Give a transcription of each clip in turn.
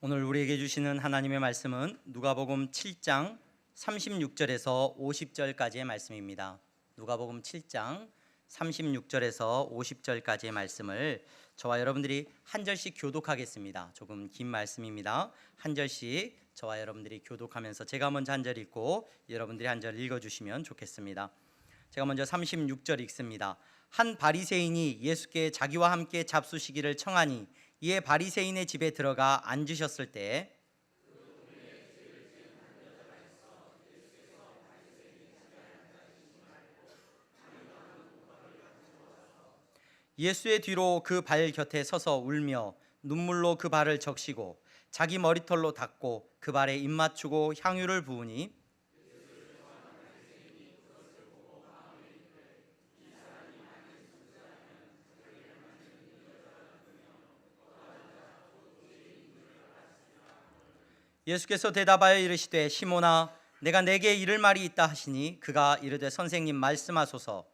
오늘 우리에게 주시는 하나님의 말씀은 누가복음 7장 36절에서 50절까지의 말씀입니다. 누가복음 7장 36절에서 50절까지의 말씀을 저와 여러분들이 한 절씩 교독하겠습니다. 조금 긴 말씀입니다. 한 절씩 저와 여러분들이 교독하면서 제가 먼저 한 절 읽고 여러분들이 한 절 읽어주시면 좋겠습니다. 제가 먼저 36절 읽습니다. 한 바리새인이 예수께 자기와 함께 잡수시기를 청하니 이에 바리새인의 집에 들어가 앉으셨을 때 예수의 뒤로 그 발 곁에 서서 울며 눈물로 그 발을 적시고 자기 머리털로 닦고 그 발에 입 맞추고 향유를 부으니 예수께서 대답하여 이르시되 시몬아 내가 네게 이를 말이 있다 하시니 그가 이르되 선생님 말씀하소서.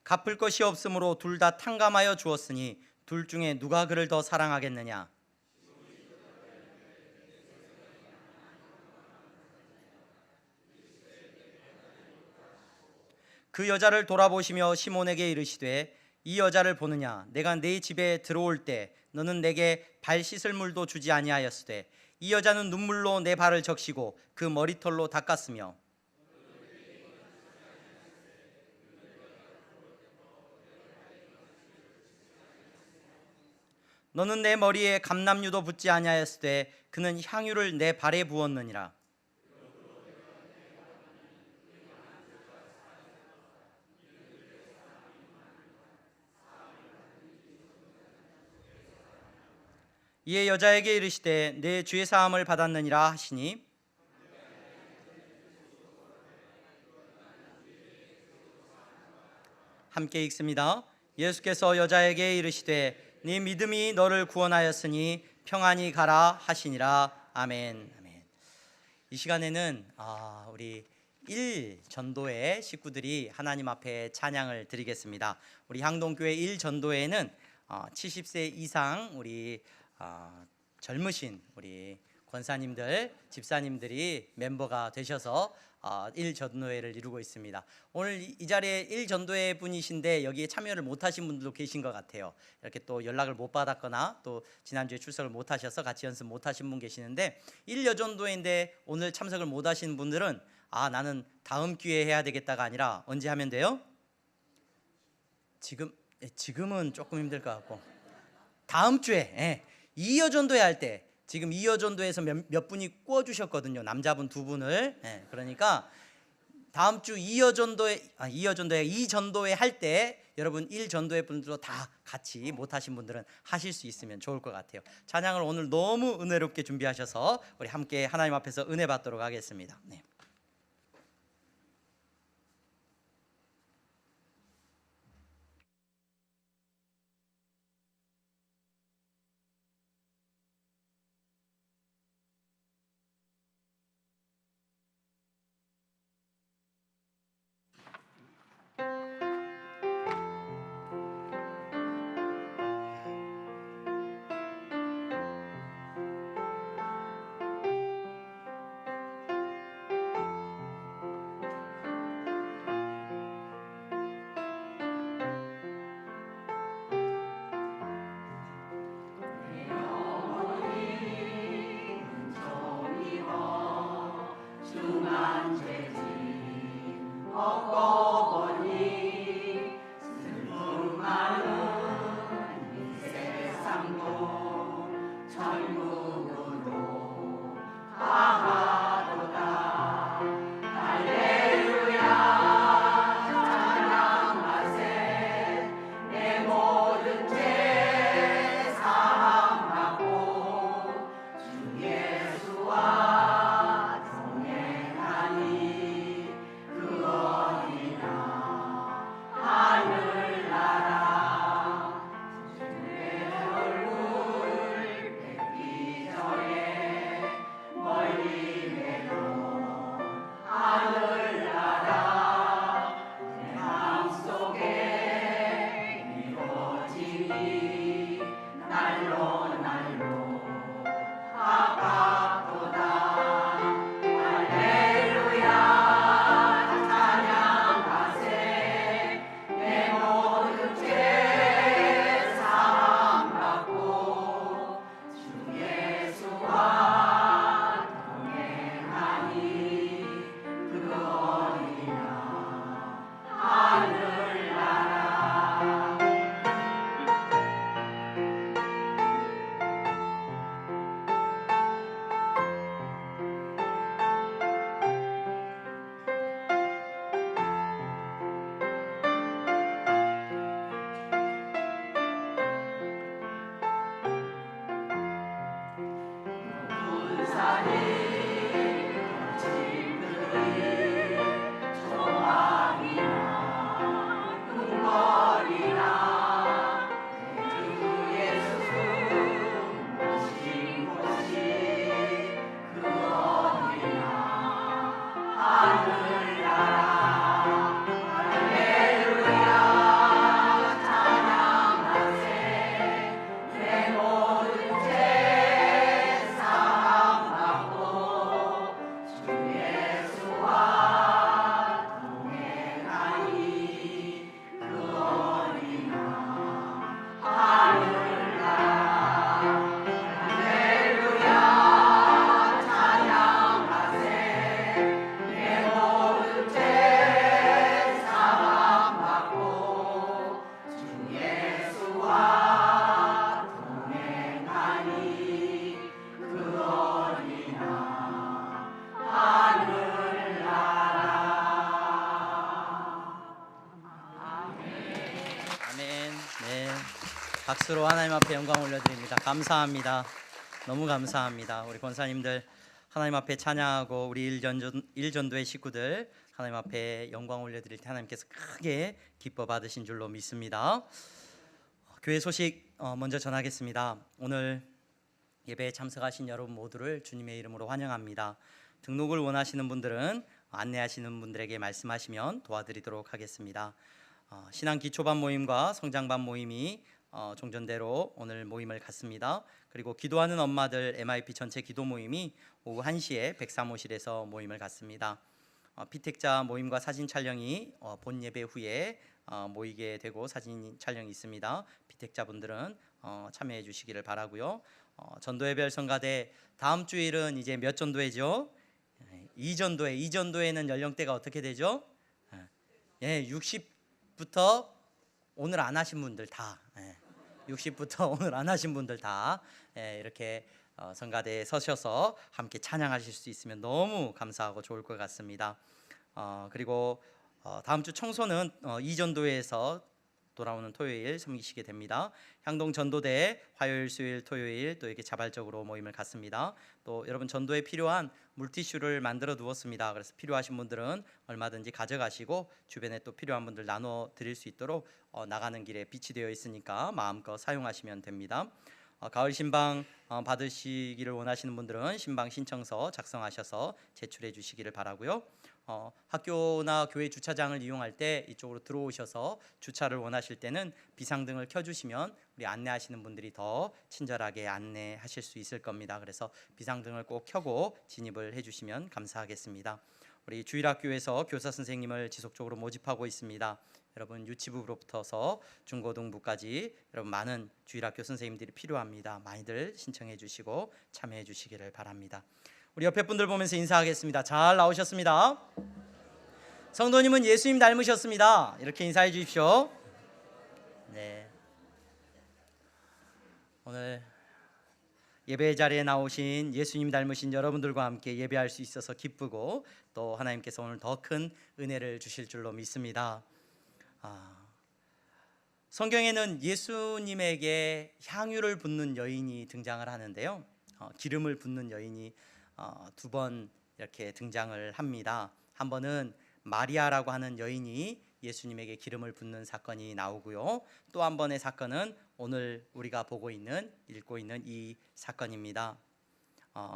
갚을 것이 없으므로 둘 다 탕감하여 주었으니 둘 중에 누가 그를 더 사랑하겠느냐. 그 여자를 돌아보시며 시몬에게 이르시되 이 여자를 보느냐. 내가 네 집에 들어올 때 너는 내게 발 씻을 물도 주지 아니하였으되 이 여자는 눈물로 내 발을 적시고 그 머리털로 닦았으며 너는 내 머리에 감람유도 붓지 아니하였으되 그는 향유를 내 발에 부었느니라. 이에 여자에게 이르시되 내 죄 사함을 받았느니라 하시니 함께 읽습니다. 예수께서 여자에게 이르시되 네 믿음이 너를 구원하였으니 평안히 가라 하시니라. 아멘. 아멘. 이 시간에는 우리 1전도회 식구들이 하나님 앞에 찬양을 드리겠습니다. 우리 향동교회 1전도회는 70세 이상 우리 젊으신 우리 권사님들, 집사님들이 멤버가 되셔서 1전도회를 이루고 있습니다. 오늘 이 자리에 1전도회 분이신데 여기에 참여를 못하신 분들도 계신 것 같아요. 이렇게 또 연락을 못 받았거나 또 지난주에 출석을 못하셔서 같이 연습 못하신 분 계시는데 1여전도회인데 오늘 참석을 못하신 분들은 나는 다음 기회에 해야 되겠다가 아니라 언제 하면 돼요? 지금은 조금 힘들 것 같고 다음 주에 2여전도회 할 때 지금 2여전도에서 몇 분이 꿔주셨거든요. 남자분 2분을. 그러니까 다음 주 2전도회 할 때 여러분 1전도회 분들도 다 같이 못하신 분들은 하실 수 있으면 좋을 것 같아요. 찬양을 오늘 너무 은혜롭게 준비하셔서 우리 함께 하나님 앞에서 은혜 받도록 하겠습니다. 네. 박수로 하나님 앞에 영광 올려드립니다. 감사합니다. 너무 감사합니다. 우리 권사님들 하나님 앞에 찬양하고 우리 일전도의 식구들 하나님 앞에 영광 올려드릴 때 하나님께서 크게 기뻐 받으신 줄로 믿습니다. 교회 소식 먼저 전하겠습니다. 오늘 예배에 참석하신 여러분 모두를 주님의 이름으로 환영합니다. 등록을 원하시는 분들은 안내하시는 분들에게 말씀하시면 도와드리도록 하겠습니다. 신앙 기초반 모임과 성장반 모임이 종전대로 오늘 모임을 갖습니다. 그리고 기도하는 엄마들 MIP 전체 기도 모임이 오후 1시에 103호실에서 모임을 갖습니다. 피택자 모임과 사진 촬영이 본 예배 후에 모이게 되고 사진 촬영이 있습니다. 피택자분들은 참여해 주시기를 바라고요. 전도의 별 성가대 다음 주일은 이제 몇 전도회죠? 2전도회는 연령대가 어떻게 되죠? 60부터 오늘 안 하신 분들 다 60부터 오늘 안 하신 분들 다 이렇게 성가대에 서셔서 함께 찬양하실 수 있으면 너무 감사하고 좋을 것 같습니다. 그리고 다음 주 청소는 이전도회에서 돌아오는 토요일 섬기시게 됩니다. 향동 전도대 화요일, 수요일, 토요일 또 이렇게 자발적으로 모임을 갖습니다. 또 여러분 전도에 필요한 물티슈를 만들어 두었습니다. 그래서 필요하신 분들은 얼마든지 가져가시고 주변에 또 필요한 분들 나눠 드릴 수 있도록 나가는 길에 비치되어 있으니까 마음껏 사용하시면 됩니다. 가을 신방 받으시기를 원하시는 분들은 신방 신청서 작성하셔서 제출해 주시기를 바라고요. 학교나 교회 주차장을 이용할 때 이쪽으로 들어오셔서 주차를 원하실 때는 비상등을 켜주시면 우리 안내하시는 분들이 더 친절하게 안내하실 수 있을 겁니다. 그래서 비상등을 꼭 켜고 진입을 해주시면 감사하겠습니다. 우리 주일학교에서 교사 선생님을 지속적으로 모집하고 있습니다. 여러분 유치부로부터서 중고등부까지 여러분 많은 주일학교 선생님들이 필요합니다. 많이들 신청해 주시고 참여해 주시기를 바랍니다. 우리 옆에 분들 보면서 인사하겠습니다. 잘 나오셨습니다. 성도님은 예수님 닮으셨습니다. 이렇게 인사해 주십시오. 네. 오늘 예배 자리에 나오신 예수님 닮으신 여러분들과 함께 예배할 수 있어서 기쁘고 또 하나님께서 오늘 더 큰 은혜를 주실 줄로 믿습니다. 성경에는 예수님에게 향유를 붓는 여인이 등장을 하는데요. 기름을 붓는 여인이 두 번 이렇게 등장을 합니다. 한 번은 마리아라고 하는 여인이 예수님에게 기름을 붓는 사건이 나오고요. 또 한 번의 사건은 오늘 우리가 읽고 있는 이 사건입니다.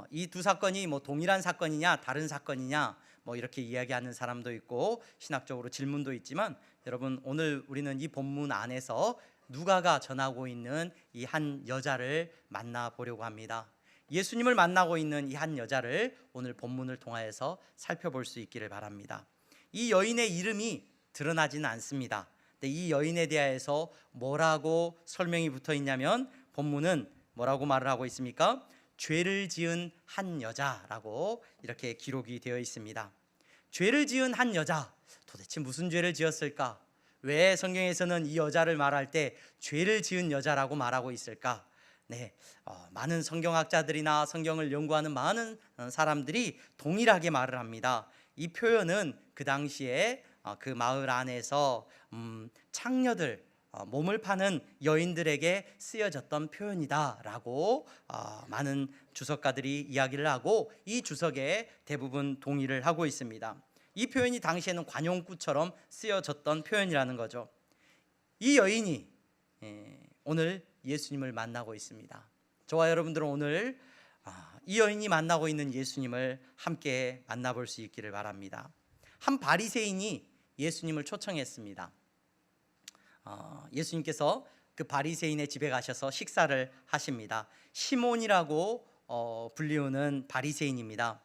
이 두 사건이 뭐 동일한 사건이냐 다른 사건이냐 뭐 이렇게 이야기하는 사람도 있고 신학적으로 질문도 있지만 여러분 오늘 우리는 이 본문 안에서 누가가 전하고 있는 이 한 여자를 만나보려고 합니다. 예수님을 만나고 있는 이 한 여자를 오늘 본문을 통하여서 살펴볼 수 있기를 바랍니다. 이 여인의 이름이 드러나지는 않습니다. 근데 이 여인에 대해서 뭐라고 설명이 붙어 있냐면 본문은 뭐라고 말을 하고 있습니까? 죄를 지은 한 여자라고 이렇게 기록이 되어 있습니다. 죄를 지은 한 여자, 도대체 무슨 죄를 지었을까? 왜 성경에서는 이 여자를 말할 때 죄를 지은 여자라고 말하고 있을까? 많은 성경학자들이나 성경을 연구하는 많은 사람들이 동일하게 말을 합니다. 이 표현은 그 당시에 그 마을 안에서 창녀들, 몸을 파는 여인들에게 쓰여졌던 표현이다라고 많은 주석가들이 이야기를 하고 이 주석에 대부분 동의를 하고 있습니다. 이 표현이 당시에는 관용구처럼 쓰여졌던 표현이라는 거죠. 이 여인이 오늘 예수님을 만나고 있습니다. 저와 여러분들은 오늘 이 여인이 만나고 있는 예수님을 함께 만나볼 수 있기를 바랍니다. 한 바리새인이 예수님을 초청했습니다. 예수님께서 그 바리새인의 집에 가셔서 식사를 하십니다. 시몬이라고 불리우는 바리새인입니다.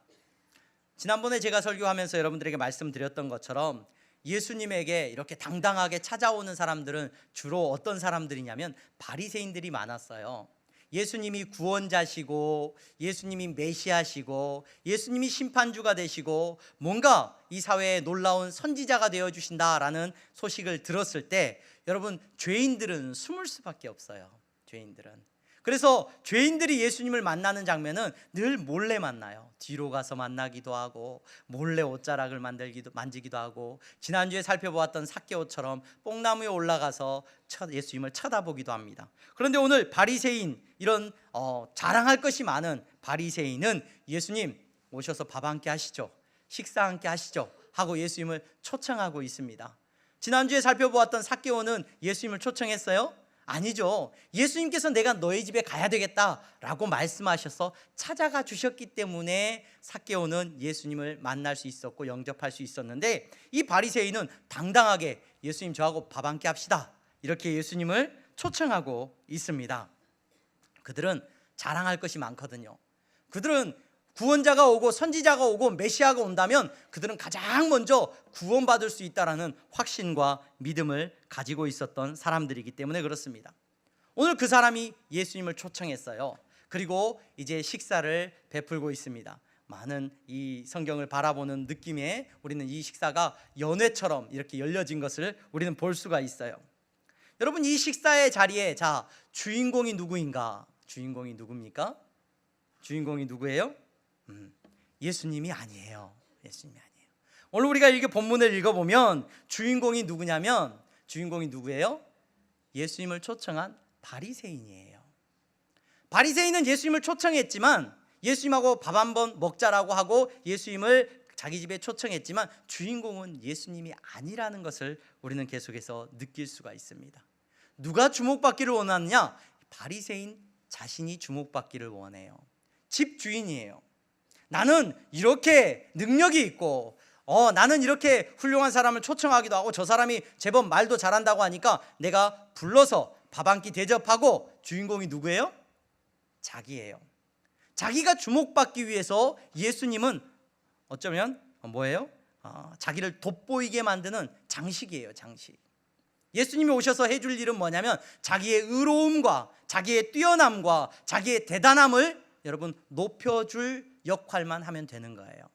지난번에 제가 설교하면서 여러분들에게 말씀드렸던 것처럼 예수님에게 이렇게 당당하게 찾아오는 사람들은 주로 어떤 사람들이냐면 바리새인들이 많았어요. 예수님이 구원자시고 예수님이 메시아시고 예수님이 심판주가 되시고 뭔가 이 사회에 놀라운 선지자가 되어주신다라는 소식을 들었을 때 여러분, 죄인들은 숨을 수밖에 없어요. 죄인들은. 그래서 죄인들이 예수님을 만나는 장면은 늘 몰래 만나요. 뒤로 가서 만나기도 하고 몰래 옷자락을 만지기도 하고, 지난주에 살펴보았던 삭개오처럼 뽕나무에 올라가서 예수님을 쳐다보기도 합니다. 그런데 오늘 바리새인, 이런 자랑할 것이 많은 바리새인은 예수님 오셔서 밥 함께 하시죠, 식사 함께 하시죠 하고 예수님을 초청하고 있습니다. 지난주에 살펴보았던 삭개오는 예수님을 초청했어요? 아니죠. 예수님께서 내가 너희 집에 가야 되겠다라고 말씀하셔서 찾아가 주셨기 때문에 삭개오는 예수님을 만날 수 있었고 영접할 수 있었는데, 이 바리새인은 당당하게 예수님 저하고 밥 함께 합시다 이렇게 예수님을 초청하고 있습니다. 그들은 자랑할 것이 많거든요. 그들은 구원자가 오고 선지자가 오고 메시아가 온다면 그들은 가장 먼저 구원받을 수 있다라는 확신과 믿음을 가지고 있었던 사람들이기 때문에 그렇습니다. 오늘 그 사람이 예수님을 초청했어요. 그리고 이제 식사를 베풀고 있습니다. 많은 이 성경을 바라보는 느낌에 우리는 이 식사가 연회처럼 이렇게 열려진 것을 우리는 볼 수가 있어요. 여러분, 이 식사의 자리에 주인공이 누구인가? 주인공이 누굽니까? 주인공이 누구예요? 예수님이 아니에요. 예수님이 아니에요. 오늘 우리가 이렇게 본문을 읽어보면 주인공이 누구냐면, 주인공이 누구예요? 예수님을 초청한 바리새인이에요. 바리새인은 예수님을 초청했지만, 예수님하고 밥 한번 먹자라고 하고 예수님을 자기 집에 초청했지만 주인공은 예수님이 아니라는 것을 우리는 계속해서 느낄 수가 있습니다. 누가 주목받기를 원하느냐? 바리새인 자신이 주목받기를 원해요. 집주인이에요. 나는 이렇게 능력이 있고 나는 이렇게 훌륭한 사람을 초청하기도 하고 저 사람이 제법 말도 잘한다고 하니까 내가 불러서 밥 한 끼 대접하고, 주인공이 누구예요? 자기예요. 자기가 주목받기 위해서 예수님은 어쩌면 뭐예요? 자기를 돋보이게 만드는 장식이에요. 장식. 예수님이 오셔서 해줄 일은 뭐냐면 자기의 의로움과 자기의 뛰어남과 자기의 대단함을 여러분 높여줄 역할만 하면 되는 거예요.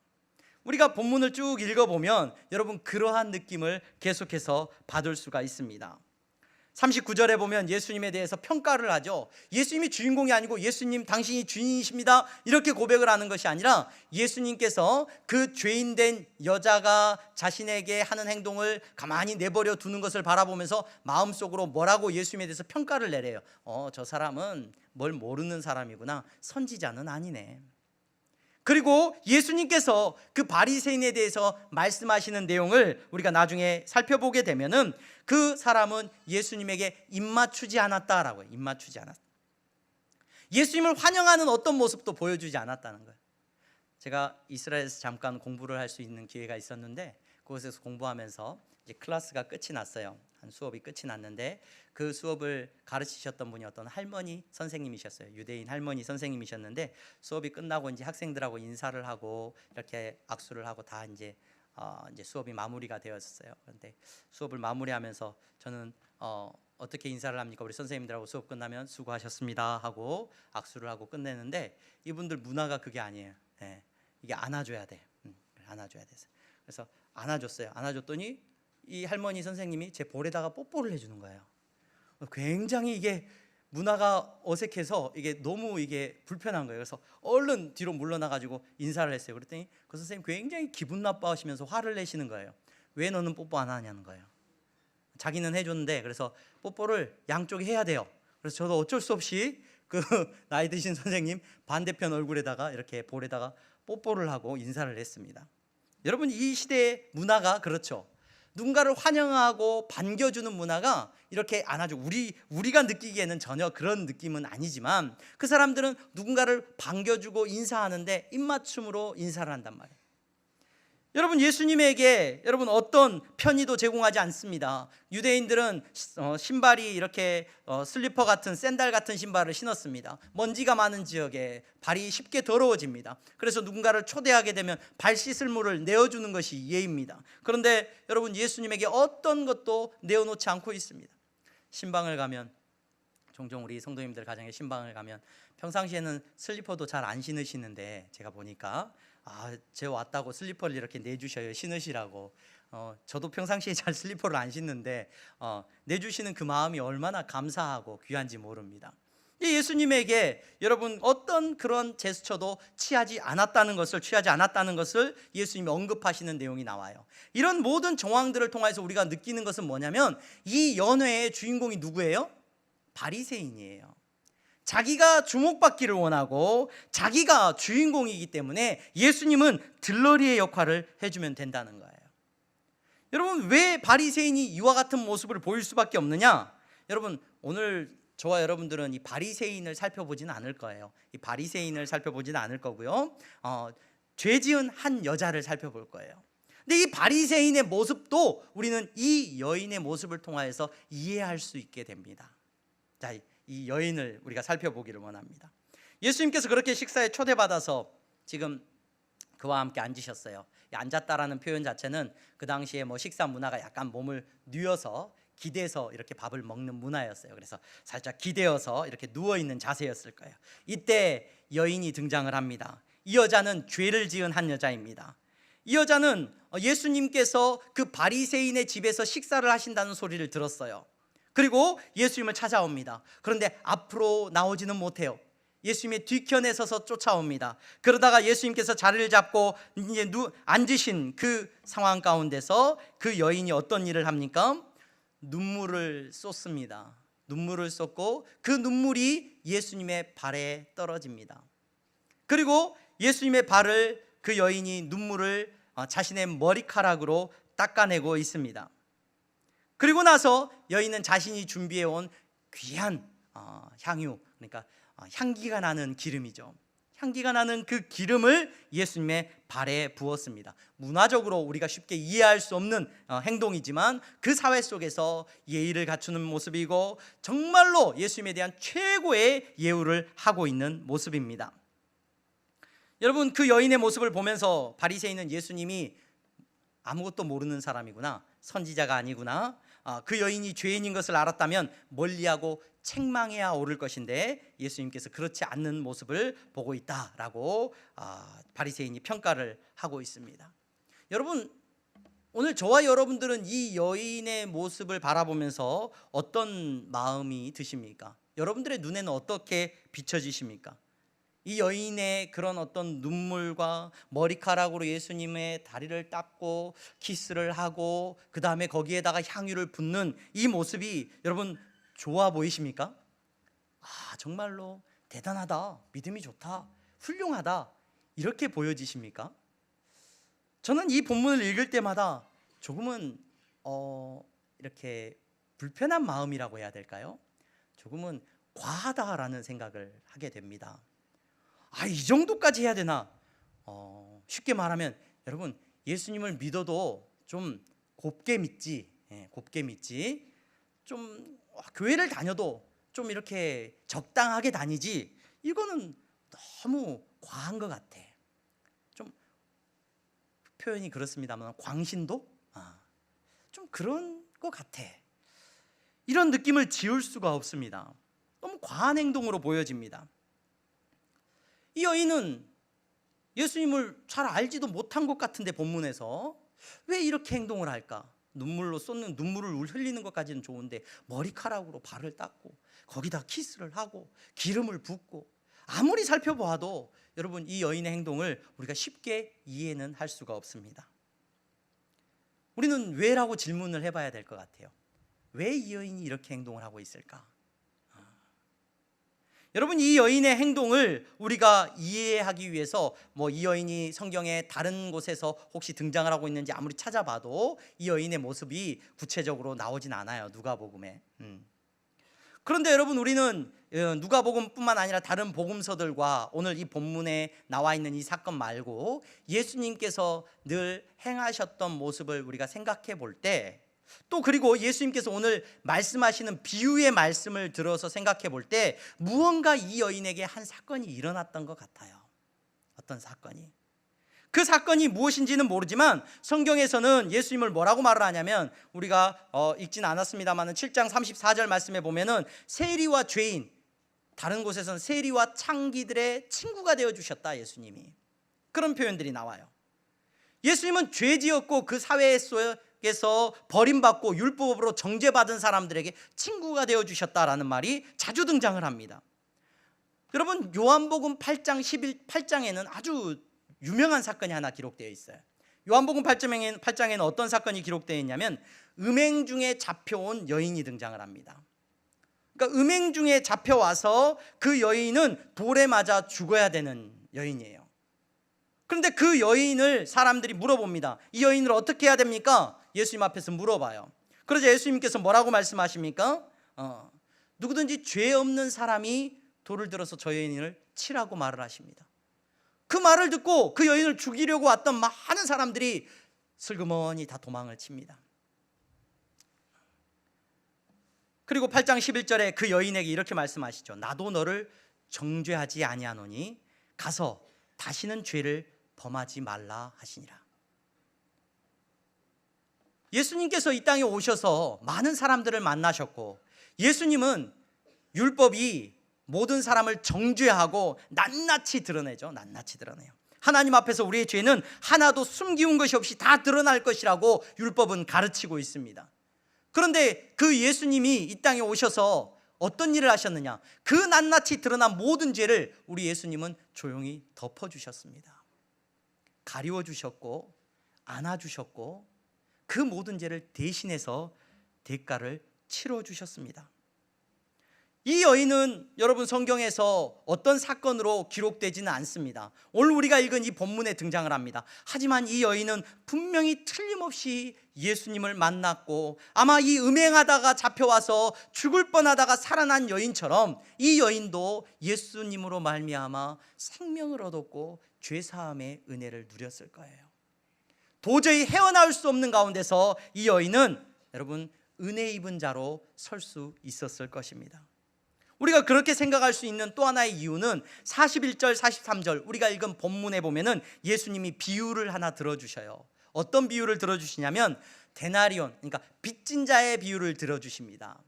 우리가 본문을 쭉 읽어보면 여러분 그러한 느낌을 계속해서 받을 수가 있습니다. 39절에 보면 예수님에 대해서 평가를 하죠. 예수님이 주인공이 아니고 예수님 당신이 주인이십니다 이렇게 고백을 하는 것이 아니라, 예수님께서 그 죄인된 여자가 자신에게 하는 행동을 가만히 내버려 두는 것을 바라보면서 마음속으로 뭐라고 예수님에 대해서 평가를 내려요. 저 사람은 뭘 모르는 사람이구나, 선지자는 아니네. 그리고 예수님께서 그 바리새인에 대해서 말씀하시는 내용을 우리가 나중에 살펴보게 되면은 그 사람은 예수님에게 입맞추지 않았다라고요. 입맞추지 않았다. 예수님을 환영하는 어떤 모습도 보여주지 않았다는 거예요. 제가 이스라엘에서 잠깐 공부를 할 수 있는 기회가 있었는데, 그곳에서 공부하면서 이제 클래스가 끝이 났어요. 한 수업이 끝이 났는데 그 수업을 가르치셨던 분이 어떤 할머니 선생님이셨어요. 유대인 할머니 선생님이셨는데, 수업이 끝나고 이제 학생들하고 인사를 하고 이렇게 악수를 하고 다 이제 수업이 마무리가 되었어요. 그런데 수업을 마무리하면서 저는 어떻게 인사를 합니까? 우리 선생님들하고 수업 끝나면 수고하셨습니다 하고 악수를 하고 끝내는데, 이분들 문화가 그게 아니에요. 네, 이게 안아줘야 돼. 안아줘야 돼서. 그래서 안아줬어요. 안아줬더니 이 할머니 선생님이 제 볼에다가 뽀뽀를 해주는 거예요. 굉장히 이게 문화가 어색해서 이게 너무 이게 불편한 거예요. 그래서 얼른 뒤로 물러나가지고 인사를 했어요. 그랬더니 그 선생님 굉장히 기분 나빠하시면서 화를 내시는 거예요. 왜 너는 뽀뽀 안 하냐는 거예요. 자기는 해줬는데, 그래서 뽀뽀를 양쪽에 해야 돼요. 그래서 저도 어쩔 수 없이 그 나이 드신 선생님 반대편 얼굴에다가 이렇게 볼에다가 뽀뽀를 하고 인사를 했습니다. 여러분, 이 시대의 문화가 그렇죠. 누군가를 환영하고 반겨주는 문화가 이렇게 안아주고, 우리가 느끼기에는 전혀 그런 느낌은 아니지만 그 사람들은 누군가를 반겨주고 인사하는데 입맞춤으로 인사를 한단 말이에요. 여러분, 예수님에게 여러분 어떤 편의도 제공하지 않습니다. 유대인들은 신발이 이렇게 슬리퍼 같은 샌들 같은 신발을 신었습니다. 먼지가 많은 지역에 발이 쉽게 더러워집니다. 그래서 누군가를 초대하게 되면 발 씻을 물을 내어주는 것이 예입니다. 그런데 여러분, 예수님에게 어떤 것도 내어놓지 않고 있습니다. 신방을 가면, 종종 우리 성도님들 가정에 신방을 가면 평상시에는 슬리퍼도 잘 안 신으시는데 제가 보니까 제 왔다고 슬리퍼를 이렇게 내주셔요, 신으시라고. 저도 평상시에 잘 슬리퍼를 안 신는데 내주시는 그 마음이 얼마나 감사하고 귀한지 모릅니다. 예수님에게 여러분 어떤 그런 제스처도 취하지 않았다는 것을 예수님이 언급하시는 내용이 나와요. 이런 모든 정황들을 통해서 우리가 느끼는 것은 뭐냐면, 이 연회의 주인공이 누구예요? 바리새인이에요. 자기가 주목받기를 원하고 자기가 주인공이기 때문에 예수님은 들러리의 역할을 해주면 된다는 거예요. 여러분, 왜 바리새인이 이와 같은 모습을 보일 수밖에 없느냐? 여러분, 오늘 저와 여러분들은 이 바리새인을 살펴보지는 않을 거예요. 이 바리새인을 살펴보지는 않을 거고요. 죄 지은 한 여자를 살펴볼 거예요. 근데 이 바리새인의 모습도 우리는 이 여인의 모습을 통하여서 이해할 수 있게 됩니다. 자, 이 여인을 우리가 살펴보기를 원합니다. 예수님께서 그렇게 식사에 초대받아서 지금 그와 함께 앉으셨어요. 앉았다라는 표현 자체는 그 당시에 식사 문화가 약간 몸을 뉘어서 기대서 이렇게 밥을 먹는 문화였어요. 그래서 살짝 기대어서 이렇게 누워있는 자세였을 거예요. 이때 여인이 등장을 합니다. 이 여자는 죄를 지은 한 여자입니다. 이 여자는 예수님께서 그 바리새인의 집에서 식사를 하신다는 소리를 들었어요. 그리고 예수님을 찾아옵니다. 그런데 앞으로 나오지는 못해요. 예수님의 뒤편에 서서 쫓아옵니다. 그러다가 예수님께서 자리를 잡고 이제 앉으신 그 상황 가운데서 그 여인이 어떤 일을 합니까? 눈물을 쏟습니다. 눈물을 쏟고 그 눈물이 예수님의 발에 떨어집니다. 그리고 예수님의 발을 그 여인이 눈물을 자신의 머리카락으로 닦아내고 있습니다. 그리고 나서 여인은 자신이 준비해온 귀한 향유, 그러니까 향기가 나는 기름이죠. 향기가 나는 그 기름을 예수님의 발에 부었습니다. 문화적으로 우리가 쉽게 이해할 수 없는 행동이지만 그 사회 속에서 예의를 갖추는 모습이고 정말로 예수님에 대한 최고의 예우를 하고 있는 모습입니다. 여러분, 그 여인의 모습을 보면서 바리새인은 예수님이 아무것도 모르는 사람이구나, 선지자가 아니구나, 그 여인이 죄인인 것을 알았다면 멀리하고 책망해야 옳을 것인데 예수님께서 그렇지 않는 모습을 보고 있다라고 바리새인이 평가를 하고 있습니다. 여러분, 오늘 저와 여러분들은 이 여인의 모습을 바라보면서 어떤 마음이 드십니까? 여러분들의 눈에는 어떻게 비춰지십니까? 이 여인의 그런 어떤 눈물과 머리카락으로 예수님의 다리를 닦고 키스를 하고 그 다음에 거기에다가 향유를 붓는 이 모습이 여러분 좋아 보이십니까? 정말로 대단하다, 믿음이 좋다, 훌륭하다, 이렇게 보여지십니까? 저는 이 본문을 읽을 때마다 조금은 이렇게 불편한 마음이라고 해야 될까요? 조금은 과하다라는 생각을 하게 됩니다. 이 정도까지 해야 되나? 쉽게 말하면 여러분, 예수님을 믿어도 좀 곱게 믿지, 곱게 믿지, 좀 교회를 다녀도 좀 이렇게 적당하게 다니지, 이거는 너무 과한 것 같아. 좀 표현이 그렇습니다만 광신도? 좀 그런 것 같아. 이런 느낌을 지울 수가 없습니다. 너무 과한 행동으로 보여집니다. 이 여인은 예수님을 잘 알지도 못한 것 같은데 본문에서 왜 이렇게 행동을 할까? 눈물로 쏟는, 눈물을 흘리는 것까지는 좋은데 머리카락으로 발을 닦고 거기다 키스를 하고 기름을 붓고, 아무리 살펴보아도 여러분 이 여인의 행동을 우리가 쉽게 이해는 할 수가 없습니다. 우리는 왜라고 질문을 해봐야 될 것 같아요. 왜 이 여인이 이렇게 행동을 하고 있을까? 여러분, 이 여인의 행동을 우리가 이해하기 위해서 이 여인이 성경의 다른 곳에서 혹시 등장을 하고 있는지 아무리 찾아봐도 이 여인의 모습이 구체적으로 나오진 않아요, 누가복음에. 그런데 여러분, 우리는 누가복음뿐만 아니라 다른 복음서들과 오늘 이 본문에 나와 있는 이 사건 말고 예수님께서 늘 행하셨던 모습을 우리가 생각해 볼 때, 또 그리고 예수님께서 오늘 말씀하시는 비유의 말씀을 들어서 생각해 볼 때 무언가 이 여인에게 한 사건이 일어났던 것 같아요. 어떤 사건이, 그 사건이 무엇인지는 모르지만 성경에서는 예수님을 뭐라고 말을 하냐면, 우리가 읽진 않았습니다만 7장 34절 말씀에 보면은 세리와 죄인, 다른 곳에서는 세리와 창기들의 친구가 되어주셨다, 예수님이. 그런 표현들이 나와요. 예수님은 죄 지었고 그 사회 속에서 버림받고 율법으로 정죄받은 사람들에게 친구가 되어주셨다라는 말이 자주 등장을 합니다. 여러분, 요한복음 8장 8장에는 아주 유명한 사건이 하나 기록되어 있어요. 요한복음 8장에는 어떤 사건이 기록되어 있냐면 음행 중에 잡혀온 여인이 등장을 합니다. 그러니까 음행 중에 잡혀와서 그 여인은 돌에 맞아 죽어야 되는 여인이에요. 그런데 그 여인을 사람들이 물어봅니다. 이 여인을 어떻게 해야 됩니까? 예수님 앞에서 물어봐요. 그러자 예수님께서 뭐라고 말씀하십니까? 누구든지 죄 없는 사람이 돌을 들어서 저 여인을 치라고 말을 하십니다. 그 말을 듣고 그 여인을 죽이려고 왔던 많은 사람들이 슬그머니 다 도망을 칩니다. 그리고 8장 11절에 그 여인에게 이렇게 말씀하시죠. 나도 너를 정죄하지 아니하노니 가서 다시는 죄를 범하지 말라 하시니라. 예수님께서 이 땅에 오셔서 많은 사람들을 만나셨고, 예수님은 율법이 모든 사람을 정죄하고 낱낱이 드러내죠. 낱낱이 드러내요. 하나님 앞에서 우리의 죄는 하나도 숨기운 것이 없이 다 드러날 것이라고 율법은 가르치고 있습니다. 그런데 그 예수님이 이 땅에 오셔서 어떤 일을 하셨느냐? 그 낱낱이 드러난 모든 죄를 우리 예수님은 조용히 덮어주셨습니다. 가리워주셨고 안아주셨고 그 모든 죄를 대신해서 대가를 치러주셨습니다. 이 여인은 여러분 성경에서 어떤 사건으로 기록되지는 않습니다. 오늘 우리가 읽은 이 본문에 등장을 합니다. 하지만 이 여인은 분명히 틀림없이 예수님을 만났고, 아마 이 음행하다가 잡혀와서 죽을 뻔하다가 살아난 여인처럼 이 여인도 예수님으로 말미암아 생명을 얻었고 죄사함의 은혜를 누렸을 거예요. 도저히 헤어나올 수 없는 가운데서 이 여인은 여러분 은혜 입은 자로 설 수 있었을 것입니다. 우리가 그렇게 생각할 수 있는 또 하나의 이유는 41절 43절 우리가 읽은 본문에 보면은 예수님이 비유를 하나 들어주셔요. 어떤 비유를 들어주시냐면 데나리온, 그러니까 빚진 자의 비유를 들어주십니다.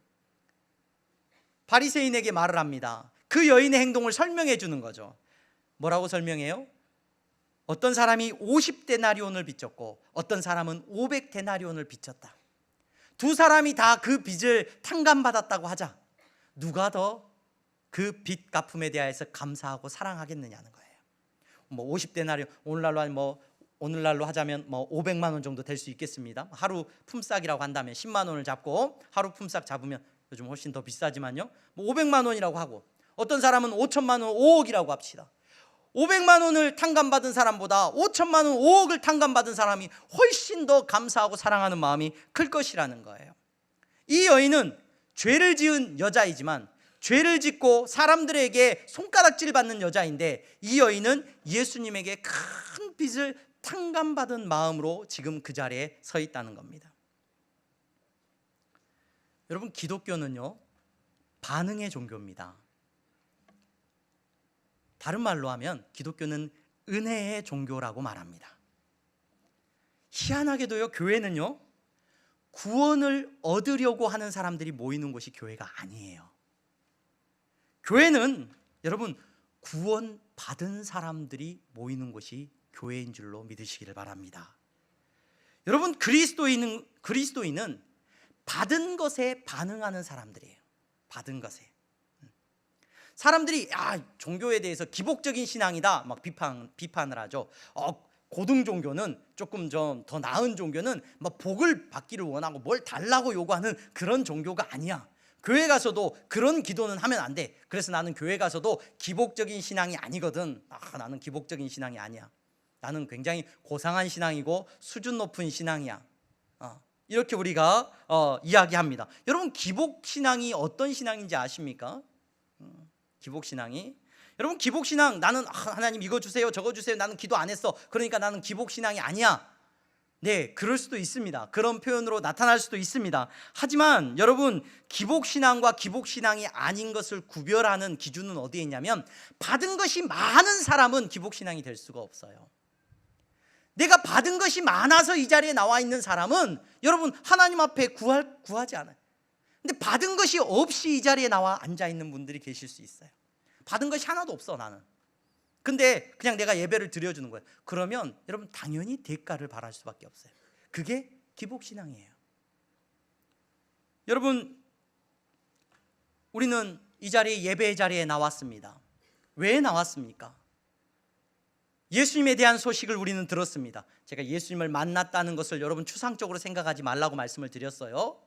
바리새인에게 말을 합니다. 그 여인의 행동을 설명해 주는 거죠. 뭐라고 설명해요? 어떤 사람이 50데나리온을 빚졌고 어떤 사람은 500데나리온을 빚졌다. 두 사람이 다 그 빚을 탕감받았다고 하자 누가 더 그 빚 갚음에 대해서 감사하고 사랑하겠느냐는 거예요. 50데나리온, 오늘날로 하자면 500만 원 정도 될 수 있겠습니다. 하루 품삯이라고 한다면 10만 원을 잡고 하루 품삯 잡으면 요즘 훨씬 더 비싸지만요. 500만 원이라고 하고, 어떤 사람은 5천만 원, 5억이라고 합시다. 500만 원을 탕감받은 사람보다 5천만 원, 5억을 탕감받은 사람이 훨씬 더 감사하고 사랑하는 마음이 클 것이라는 거예요. 이 여인은 죄를 지은 여자이지만 죄를 짓고 사람들에게 손가락질 받는 여자인데, 이 여인은 예수님에게 큰 빚을 탕감받은 마음으로 지금 그 자리에 서 있다는 겁니다. 여러분, 기독교는요 반응의 종교입니다. 다른 말로 하면 기독교는 은혜의 종교라고 말합니다. 희한하게도요, 교회는요 구원을 얻으려고 하는 사람들이 모이는 곳이 교회가 아니에요. 교회는 여러분 구원 받은 사람들이 모이는 곳이 교회인 줄로 믿으시기를 바랍니다. 여러분, 그리스도인은 받은 것에 반응하는 사람들이에요. 받은 것에. 사람들이 종교에 대해서 기복적인 신앙이다 막 비판을 하죠. 고등 종교는 조금 좀 더 나은 종교는 막 복을 받기를 원하고 뭘 달라고 요구하는 그런 종교가 아니야. 교회 가서도 그런 기도는 하면 안 돼. 그래서 나는 교회 가서도 기복적인 신앙이 아니거든. 나는 기복적인 신앙이 아니야. 나는 굉장히 고상한 신앙이고 수준 높은 신앙이야. 이렇게 우리가 이야기합니다. 여러분, 기복신앙이 어떤 신앙인지 아십니까? 기복신앙이, 여러분, 기복신앙, 나는 하나님 이거 주세요 저거 주세요, 나는 기도 안 했어, 그러니까 나는 기복신앙이 아니야. 네, 그럴 수도 있습니다. 그런 표현으로 나타날 수도 있습니다. 하지만 여러분, 기복신앙과 기복신앙이 아닌 것을 구별하는 기준은 어디에 있냐면, 받은 것이 많은 사람은 기복신앙이 될 수가 없어요. 내가 받은 것이 많아서 이 자리에 나와 있는 사람은 여러분, 하나님 앞에 구하지 않아요. 근데 받은 것이 없이 이 자리에 나와 앉아 있는 분들이 계실 수 있어요. 받은 것이 하나도 없어, 나는. 근데 그냥 내가 예배를 드려주는 거예요. 그러면 여러분, 당연히 대가를 바랄 수밖에 없어요. 그게 기복신앙이에요. 여러분, 우리는 이 자리에, 예배의 자리에 나왔습니다. 왜 나왔습니까? 예수님에 대한 소식을 우리는 들었습니다. 제가 예수님을 만났다는 것을 여러분 추상적으로 생각하지 말라고 말씀을 드렸어요.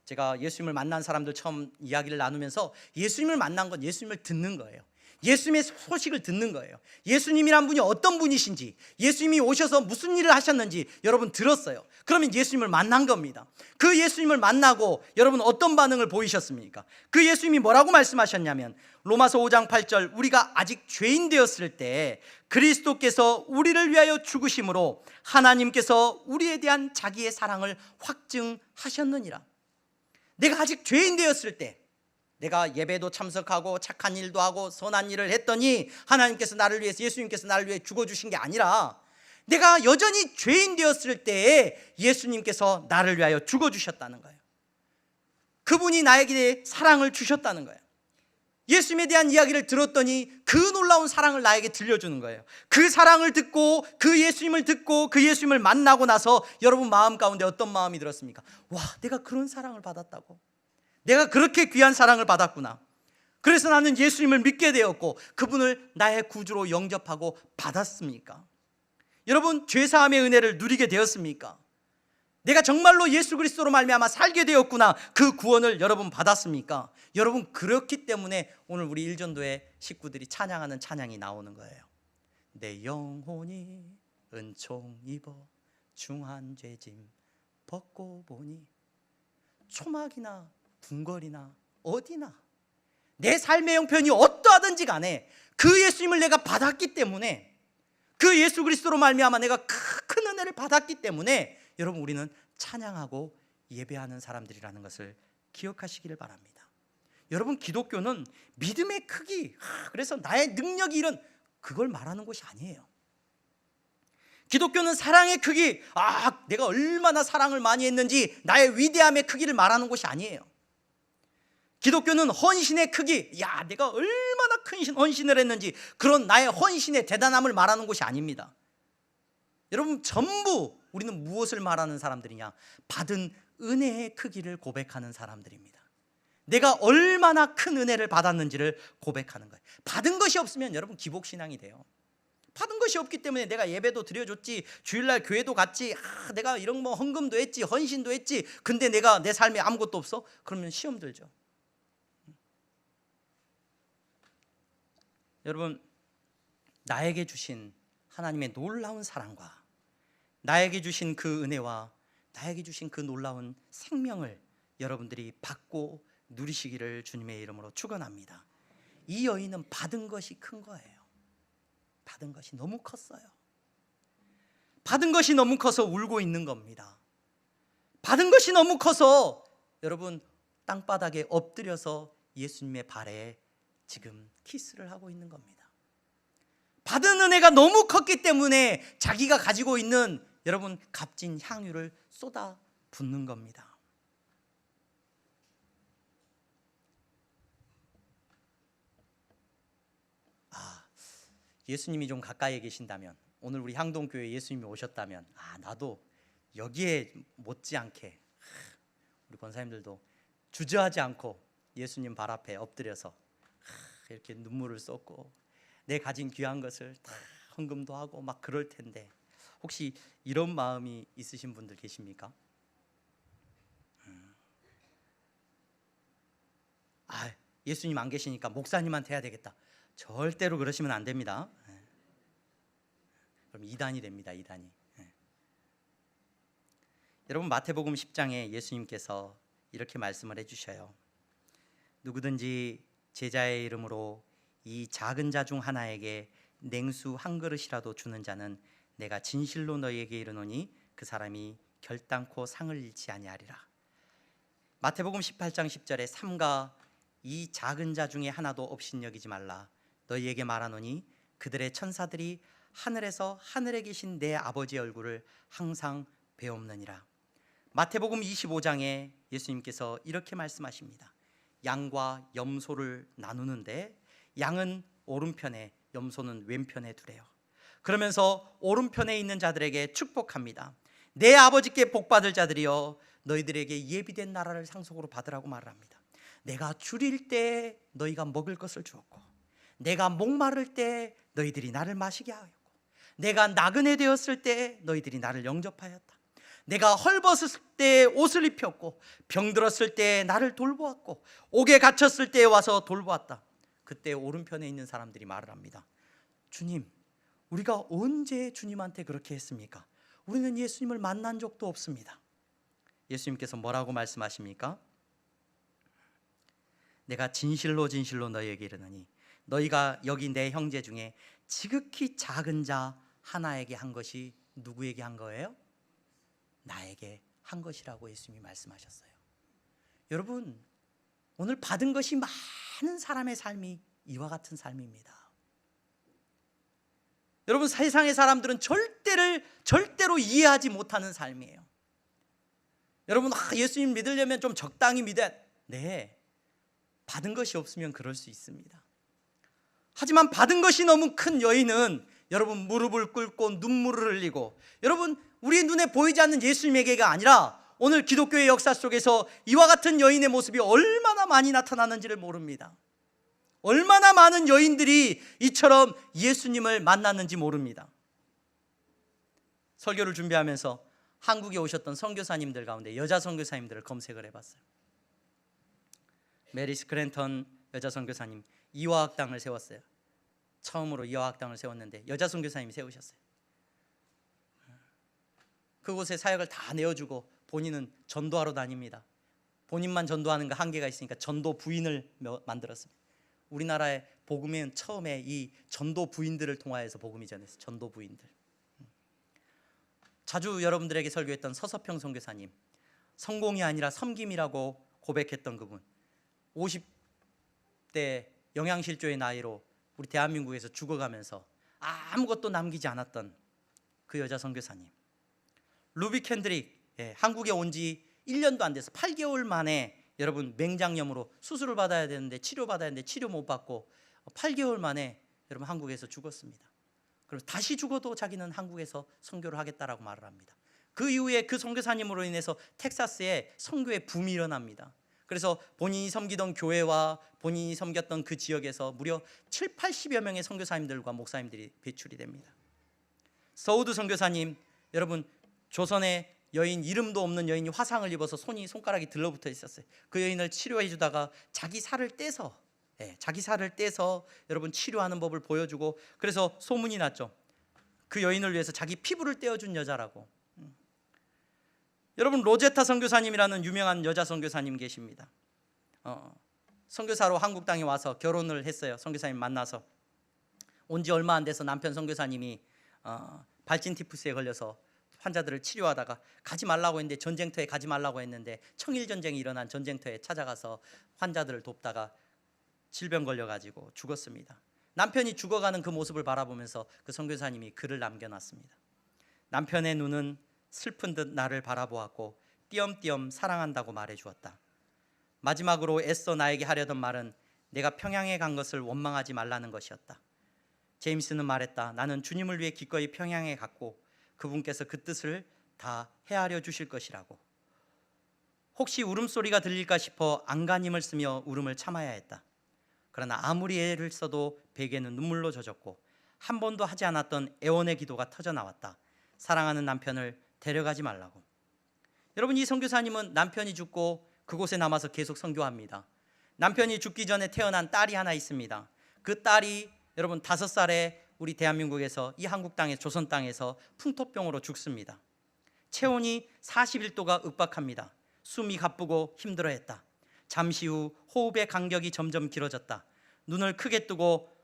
제가 예수님을 만난 사람들 처음 이야기를 나누면서, 예수님을 만난 건 예수님을 듣는 거예요. 예수님의 소식을 듣는 거예요. 예수님이란 분이 어떤 분이신지, 예수님이 오셔서 무슨 일을 하셨는지 여러분 들었어요. 그러면 예수님을 만난 겁니다. 그 예수님을 만나고 여러분 어떤 반응을 보이셨습니까? 그 예수님이 뭐라고 말씀하셨냐면, 로마서 5장 8절, 우리가 아직 죄인 되었을 때 그리스도께서 우리를 위하여 죽으심으로 하나님께서 우리에 대한 자기의 사랑을 확증하셨느니라. 내가 아직 죄인 되었을 때, 내가 예배도 참석하고 착한 일도 하고 선한 일을 했더니 하나님께서 나를 위해서, 예수님께서 나를 위해 죽어주신 게 아니라, 내가 여전히 죄인 되었을 때에 예수님께서 나를 위하여 죽어주셨다는 거예요. 그분이 나에게 사랑을 주셨다는 거예요. 예수님에 대한 이야기를 들었더니 그 놀라운 사랑을 나에게 들려주는 거예요. 그 사랑을 듣고, 그 예수님을 듣고, 그 예수님을 만나고 나서 여러분 마음 가운데 어떤 마음이 들었습니까? 와, 내가 그런 사랑을 받았다고, 내가 그렇게 귀한 사랑을 받았구나. 그래서 나는 예수님을 믿게 되었고 그분을 나의 구주로 영접하고 받았습니까? 여러분, 죄사함의 은혜를 누리게 되었습니까? 내가 정말로 예수 그리스도로 말미암아 살게 되었구나, 그 구원을 여러분 받았습니까? 여러분, 그렇기 때문에 오늘 우리 일전도의 식구들이 찬양하는 찬양이 나오는 거예요. 내 영혼이 은총 입어 중한 죄짐 벗고 보니, 초막이나 궁궐이나 어디나 내 삶의 형편이 어떠하든지 간에 그 예수님을 내가 받았기 때문에, 그 예수 그리스도로 말미암아 내가 큰 은혜를 받았기 때문에 여러분, 우리는 찬양하고 예배하는 사람들이라는 것을 기억하시기를 바랍니다. 여러분, 기독교는 믿음의 크기, 그래서 나의 능력이 이런, 그걸 말하는 것이 아니에요. 기독교는 사랑의 크기, 내가 얼마나 사랑을 많이 했는지 나의 위대함의 크기를 말하는 것이 아니에요. 기독교는 헌신의 크기, 내가 얼마나 큰 헌신을 했는지 그런 나의 헌신의 대단함을 말하는 것이 아닙니다. 여러분, 전부 우리는 무엇을 말하는 사람들이냐? 받은 은혜의 크기를 고백하는 사람들입니다. 내가 얼마나 큰 은혜를 받았는지를 고백하는 거예요. 받은 것이 없으면 여러분 기복신앙이 돼요. 받은 것이 없기 때문에 내가 예배도 드려줬지, 주일날 교회도 갔지, 내가 이런 헌금도 했지, 헌신도 했지, 근데 내가 내 삶에 아무것도 없어? 그러면 시험 들죠. 여러분, 나에게 주신 하나님의 놀라운 사랑과 나에게 주신 그 은혜와 나에게 주신 그 놀라운 생명을 여러분들이 받고 누리시기를 주님의 이름으로 축원합니다. 이 여인은 받은 것이 큰 거예요. 받은 것이 너무 컸어요. 받은 것이 너무 커서 울고 있는 겁니다. 받은 것이 너무 커서 여러분, 땅바닥에 엎드려서 예수님의 발에 지금 키스를 하고 있는 겁니다. 받은 은혜가 너무 컸기 때문에 자기가 가지고 있는 여러분 값진 향유를 쏟아 붓는 겁니다. 예수님이 좀 가까이에 계신다면, 오늘 우리 향동교회에 예수님이 오셨다면, 나도 여기에 못지않게 우리 권사님들도 주저하지 않고 예수님 발 앞에 엎드려서 이렇게 눈물을 쏟고 내 가진 귀한 것을 다 헌금도 하고 막 그럴 텐데, 혹시 이런 마음이 있으신 분들 계십니까? 예수님 안 계시니까 목사님한테 해야 되겠다. 절대로 그러시면 안 됩니다. 그럼 이단이 됩니다. 이단이. 여러분 마태복음 10장에 예수님께서 이렇게 말씀을 해주셔요. 누구든지 제자의 이름으로 이 작은 자 중 하나에게 냉수 한 그릇이라도 주는 자는 내가 진실로 너희에게 이르노니 그 사람이 결단코 상을 잃지 아니하리라. 마태복음 18장 10절에 삼가 이 작은 자 중에 하나도 업신여기지 말라. 너희에게 말하노니 그들의 천사들이 하늘에서 하늘에 계신 내 아버지의 얼굴을 항상 배옵느니라. 마태복음 25장에 예수님께서 이렇게 말씀하십니다. 양과 염소를 나누는데 양은 오른편에 염소는 왼편에 두래요. 그러면서 오른편에 있는 자들에게 축복합니다. 내 아버지께 복받을 자들이여 너희들에게 예비된 나라를 상속으로 받으라고 말을 합니다. 내가 줄일 때 너희가 먹을 것을 주었고, 내가 목마를 때 너희들이 나를 마시게 하였고, 내가 나그네 되었을 때 너희들이 나를 영접하였다. 내가 헐벗을 때 옷을 입혔고, 병들었을 때 나를 돌보았고, 옥에 갇혔을 때 와서 돌보았다. 그때 오른편에 있는 사람들이 말을 합니다. 주님, 우리가 언제 주님한테 그렇게 했습니까? 우리는 예수님을 만난 적도 없습니다. 예수님께서 뭐라고 말씀하십니까? 내가 진실로 진실로 너희에게 이르노니 너희가 여기 내 형제 중에 지극히 작은 자 하나에게 한 것이 누구에게 한 거예요? 나에게 한 것이라고 예수님이 말씀하셨어요. 여러분, 오늘 받은 것이 많은 사람의 삶이 이와 같은 삶입니다. 여러분, 세상의 사람들은 절대로 이해하지 못하는 삶이에요. 여러분, 예수님 믿으려면 좀 적당히 믿어야. 네, 받은 것이 없으면 그럴 수 있습니다. 하지만 받은 것이 너무 큰 여인은 여러분 무릎을 꿇고 눈물을 흘리고, 여러분 우리 눈에 보이지 않는 예수님에게가 아니라 오늘 기독교의 역사 속에서 이와 같은 여인의 모습이 얼마나 많이 나타나는지를 모릅니다. 얼마나 많은 여인들이 이처럼 예수님을 만났는지 모릅니다. 설교를 준비하면서 한국에 오셨던 선교사님들 가운데 여자 선교사님들을 검색을 해봤어요. 메리 스크랜턴 여자 선교사님 이화학당을 세웠어요. 처음으로 이화학당을 세웠는데 여자 선교사님이 세우셨어요. 그곳에 사역을 다 내어주고 본인은 전도하러 다닙니다. 본인만 전도하는 거 한계가 있으니까 전도 부인을 만들었습니다. 우리나라의 복음은 처음에 이 전도 부인들을 통하여서 복음이 전했어요. 전도 부인들. 자주 여러분들에게 설교했던 서서평 선교사님, 성공이 아니라 섬김이라고 고백했던 그분, 50대 영양실조의 나이로 우리 대한민국에서 죽어가면서 아무것도 남기지 않았던 그 여자 선교사님. 루비 캔드릭, 한국에 온 지 1년도 안 돼서 8개월 만에 여러분 맹장염으로 수술을 받아야 되는데 치료받아야 되는데 치료 못 받고 8개월 만에 여러분 한국에서 죽었습니다. 그리고 다시 죽어도 자기는 한국에서 선교를 하겠다라고 말을 합니다. 그 이후에 그 선교사님으로 인해서 텍사스에 선교의 붐이 일어납니다. 그래서 본인이 섬기던 교회와 본인이 섬겼던 그 지역에서 무려 7, 80여 명의 선교사님들과 목사님들이 배출이 됩니다. 서우드 선교사님, 여러분 조선의 여인, 이름도 없는 여인이 화상을 입어서 손가락이 들러붙어 있었어요. 그 여인을 치료해 주다가 자기 살을 떼서 여러분 치료하는 법을 보여주고, 그래서 소문이 났죠. 그 여인을 위해서 자기 피부를 떼어준 여자라고. 여러분 로제타 선교사님이라는 유명한 여자 선교사님 계십니다. 선교사로 한국 땅에 와서 결혼을 했어요. 선교사님 만나서 온 지 얼마 안 돼서 남편 선교사님이 발진 티푸스에 걸려서 환자들을 치료하다가 가지 말라고 했는데, 전쟁터에 가지 말라고 했는데 청일 전쟁이 일어난 전쟁터에 찾아가서 환자들을 돕다가 질병 걸려가지고 죽었습니다. 남편이 죽어가는 그 모습을 바라보면서 그 선교사님이 글을 남겨놨습니다. 남편의 눈은 슬픈 듯 나를 바라보았고 띄엄띄엄 사랑한다고 말해주었다. 마지막으로 애써 나에게 하려던 말은 내가 평양에 간 것을 원망하지 말라는 것이었다. 제임스는 말했다. 나는 주님을 위해 기꺼이 평양에 갔고 그분께서 그 뜻을 다 헤아려 주실 것이라고. 혹시 울음소리가 들릴까 싶어 안간힘을 쓰며 울음을 참아야 했다. 그러나 아무리 애를 써도 베개는 눈물로 젖었고 한 번도 하지 않았던 애원의 기도가 터져나왔다. 사랑하는 남편을 데려가지 말라고. 여러분, 이 선교사님은 남편이 죽고 그곳에 남아서 계속 선교합니다. 남편이 죽기 전에 태어난 딸이 하나 있습니다. 그 딸이 여러분 5살에 우리 대한민국에서 이 한국 땅에 조선 땅에서 풍토병으로 죽습니다. 체온이 41도가 윽박합니다. 숨이 가쁘고 힘들어했다. 잠시 후 호흡의 간격이 점점 길어졌다. 눈을 크게 뜨고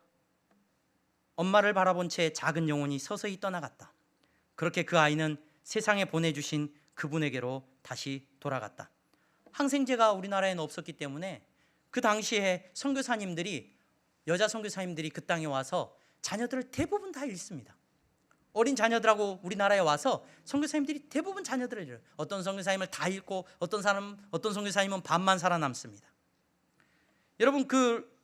엄마를 바라본 채 작은 영혼이 서서히 떠나갔다. 그렇게 그 아이는 세상에 보내주신 그분에게로 다시 돌아갔다. 항생제가 우리나라에는 없었기 때문에 그 당시에 선교사님들이, 여자 선교사님들이 그 땅에 와서 자녀들을 대부분 다 잃습니다. 어린 자녀들하고 우리나라에 와서 선교사님들이 대부분 자녀들을 잃어요. 어떤 선교사님을 다 잃고 어떤 선교사님은 반만 살아남습니다. 여러분, 그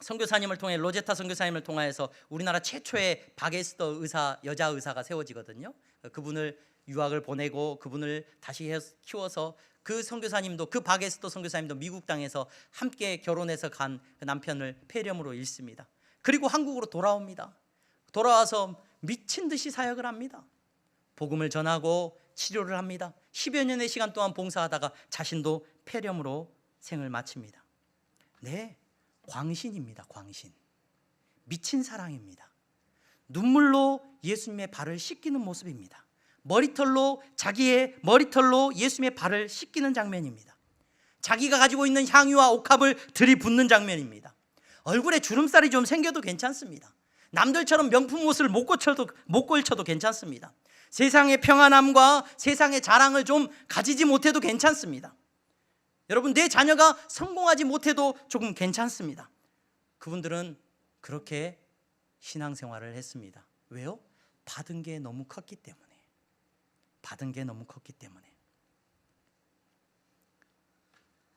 선교사님을 통해, 로제타 선교사님을 통하여서 우리나라 최초의 바게스터 의사, 여자 의사가 세워지거든요. 그분을 유학을 보내고 그분을 다시 키워서 그 선교사님도, 그 바게스터 선교사님도 미국 땅에서 함께 결혼해서 간 그 남편을 폐렴으로 잃습니다. 그리고 한국으로 돌아옵니다. 돌아와서 미친 듯이 사역을 합니다. 복음을 전하고 치료를 합니다. 10여 년의 시간 동안 봉사하다가 자신도 폐렴으로 생을 마칩니다. 네, 광신입니다. 광신. 미친 사랑입니다. 눈물로 예수님의 발을 씻기는 모습입니다. 자기의 머리털로 예수님의 발을 씻기는 장면입니다. 자기가 가지고 있는 향유와 옥합을 들이붓는 장면입니다. 얼굴에 주름살이 좀 생겨도 괜찮습니다. 남들처럼 명품 옷을 못 걸쳐도 괜찮습니다. 세상의 평안함과 세상의 자랑을 좀 가지지 못해도 괜찮습니다. 여러분, 내 자녀가 성공하지 못해도 조금 괜찮습니다. 그분들은 그렇게 신앙생활을 했습니다. 왜요? 받은 게 너무 컸기 때문에.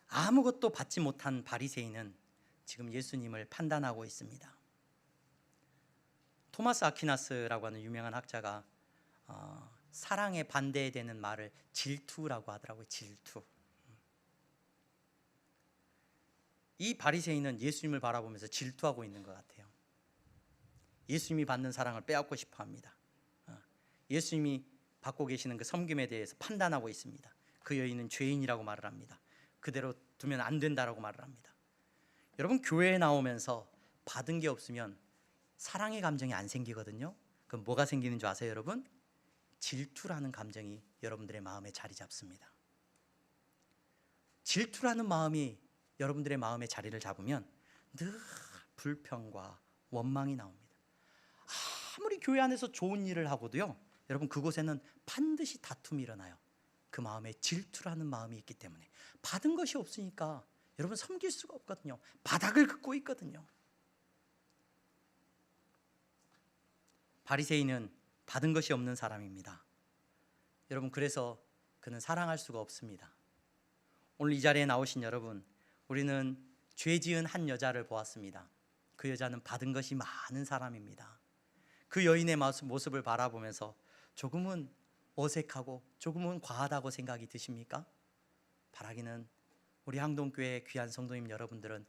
아무것도 받지 못한 바리새인은 지금 예수님을 판단하고 있습니다. 토마스 아퀴나스라고 하는 유명한 학자가 사랑에 반대되는 말을 질투라고 하더라고요. 질투. 이 바리새인은 예수님을 바라보면서 질투하고 있는 것 같아요. 예수님이 받는 사랑을 빼앗고 싶어 합니다. 예수님이 받고 계시는 그 섬김에 대해서 판단하고 있습니다. 그 여인은 죄인이라고 말을 합니다. 그대로 두면 안 된다라고 말을 합니다. 여러분, 교회에 나오면서 받은 게 없으면 사랑의 감정이 안 생기거든요. 그럼 뭐가 생기는 줄 아세요, 여러분? 질투라는 감정이 여러분들의 마음에 자리 잡습니다. 질투라는 마음이 여러분들의 마음에 자리를 잡으면 늘 불평과 원망이 나옵니다. 아무리 교회 안에서 좋은 일을 하고도요, 여러분, 그곳에는 반드시 다툼이 일어나요. 그 마음에 질투라는 마음이 있기 때문에. 받은 것이 없으니까 여러분 섬길 수가 없거든요. 바닥을 긋고 있거든요. 바리새인은 받은 것이 없는 사람입니다. 여러분, 그래서 그는 사랑할 수가 없습니다. 오늘 이 자리에 나오신 여러분, 우리는 죄 지은 한 여자를 보았습니다. 그 여자는 받은 것이 많은 사람입니다. 그 여인의 모습을 바라보면서 조금은 어색하고 조금은 과하다고 생각이 드십니까? 바라기는 우리 항동교회 귀한 성도님 여러분들은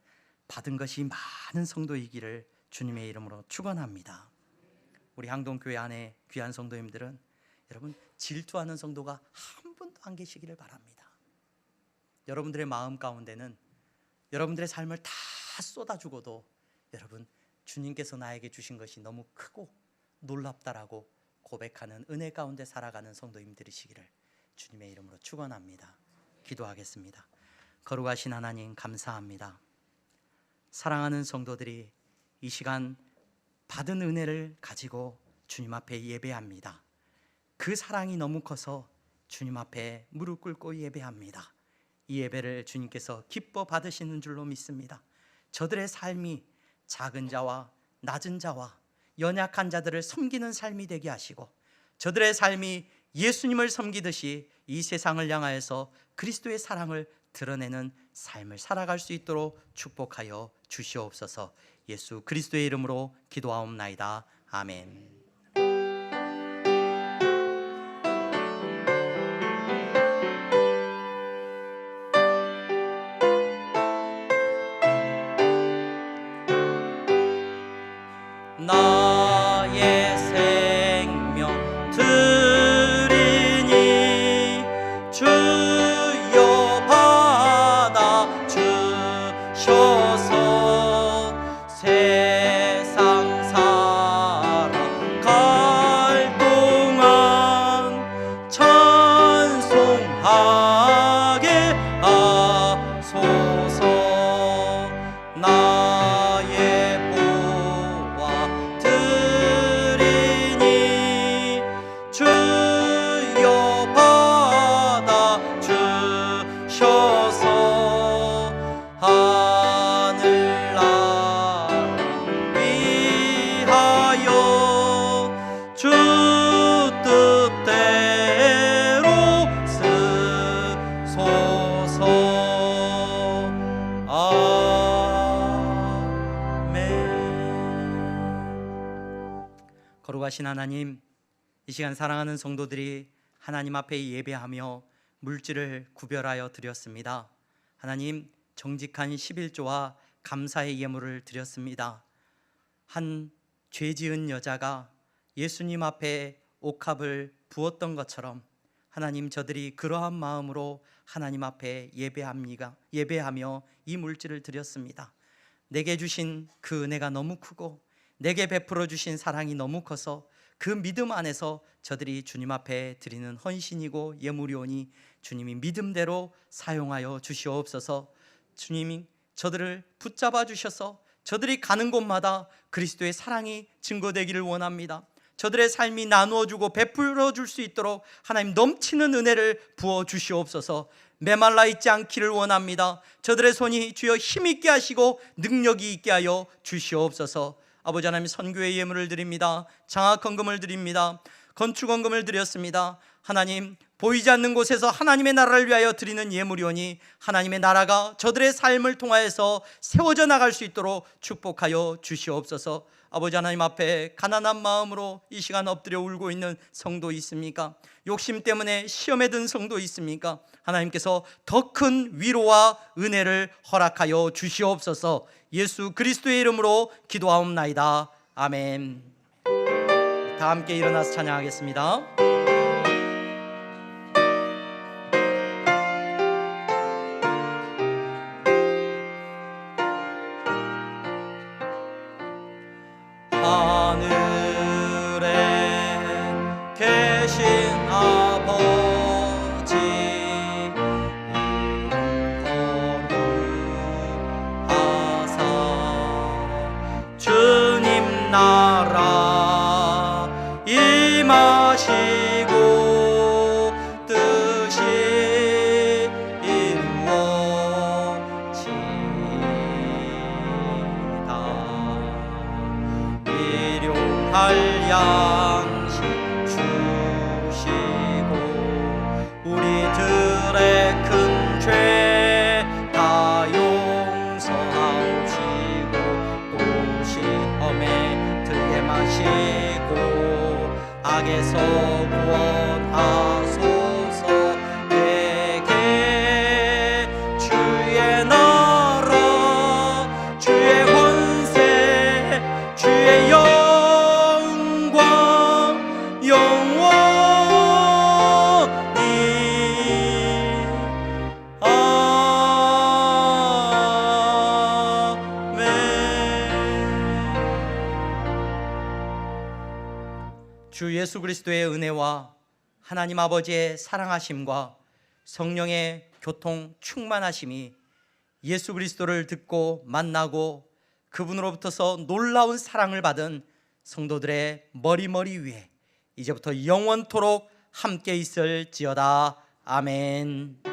받은 것이 많은 성도이기를 주님의 이름으로 축원합니다. 우리 항동교회 안에 귀한 성도님들은 여러분, 질투하는 성도가 한 분도 안 계시기를 바랍니다. 여러분들의 마음 가운데는 여러분들의 삶을 다 쏟아주고도 여러분, 주님께서 나에게 주신 것이 너무 크고 놀랍다라고 고백하는 은혜 가운데 살아가는 성도님들이시기를 주님의 이름으로 축원합니다. 기도하겠습니다. 거룩하신 하나님, 감사합니다. 사랑하는 성도들이 이 시간 받은 은혜를 가지고 주님 앞에 예배합니다. 그 사랑이 너무 커서 주님 앞에 무릎 꿇고 예배합니다. 이 예배를 주님께서 기뻐 받으시는 줄로 믿습니다. 저들의 삶이 작은 자와 낮은 자와 연약한 자들을 섬기는 삶이 되게 하시고, 저들의 삶이 예수님을 섬기듯이 이 세상을 향하여서 그리스도의 사랑을 드러내는 삶을 살아갈 수 있도록 축복하여 주시옵소서. 예수 그리스도의 이름으로 기도하옵나이다. 아멘. 나의 생명 드리니 주여 받아 주셔서 세상 살아갈 동안 거룩하신 하나님, 이 시간 사랑하는 성도들이 하나님 앞에 예배하며 물질을 구별하여 드렸습니다. 하나님, 정직한 11조와 감사의 예물을 드렸습니다. 한 죄지은 여자가 예수님 앞에 옥합을 부었던 것처럼 하나님, 저들이 그러한 마음으로 하나님 앞에 예배하며 이 물질을 드렸습니다. 내게 주신 그 은혜가 너무 크고 내게 베풀어 주신 사랑이 너무 커서 그 믿음 안에서 저들이 주님 앞에 드리는 헌신이고 예물이오니 주님이 믿음대로 사용하여 주시옵소서. 주님이 저들을 붙잡아 주셔서 저들이 가는 곳마다 그리스도의 사랑이 증거되기를 원합니다. 저들의 삶이 나누어주고 베풀어 줄 수 있도록 하나님 넘치는 은혜를 부어 주시옵소서. 메말라 있지 않기를 원합니다. 저들의 손이 주여 힘있게 하시고 능력이 있게 하여 주시옵소서. 아버지 하나님, 선교의 예물을 드립니다. 장학헌금을 드립니다. 건축헌금을 드렸습니다. 하나님, 보이지 않는 곳에서 하나님의 나라를 위하여 드리는 예물이오니 하나님의 나라가 저들의 삶을 통하여서 세워져 나갈 수 있도록 축복하여 주시옵소서. 아버지 하나님 앞에 가난한 마음으로 이 시간 엎드려 울고 있는 성도 있습니까? 욕심 때문에 시험에 든 성도 있습니까? 하나님께서 더 큰 위로와 은혜를 허락하여 주시옵소서. 예수 그리스도의 이름으로 기도하옵나이다. 아멘. 다 함께 일어나서 찬양하겠습니다. 하늘에 계신 아버지, 거룩하사 주님 나라 임하시고 뜻이 이루어지다. 일용할 양식 주시고 우리들의 큰 죄 다 용서하시고 또 시험에 들게 마시고 악에서 구원하소서. 내게 주의 나라 주의 권세 주의 영광 영원히 아멘. 주 예수 그리스도의 은혜와 하나님 아버지의 사랑하심과 성령의 교통 충만하심이 예수 그리스도를 듣고 만나고 그분으로부터서 놀라운 사랑을 받은 성도들의 머리 위에 이제부터 영원토록 함께 있을지어다. 아멘.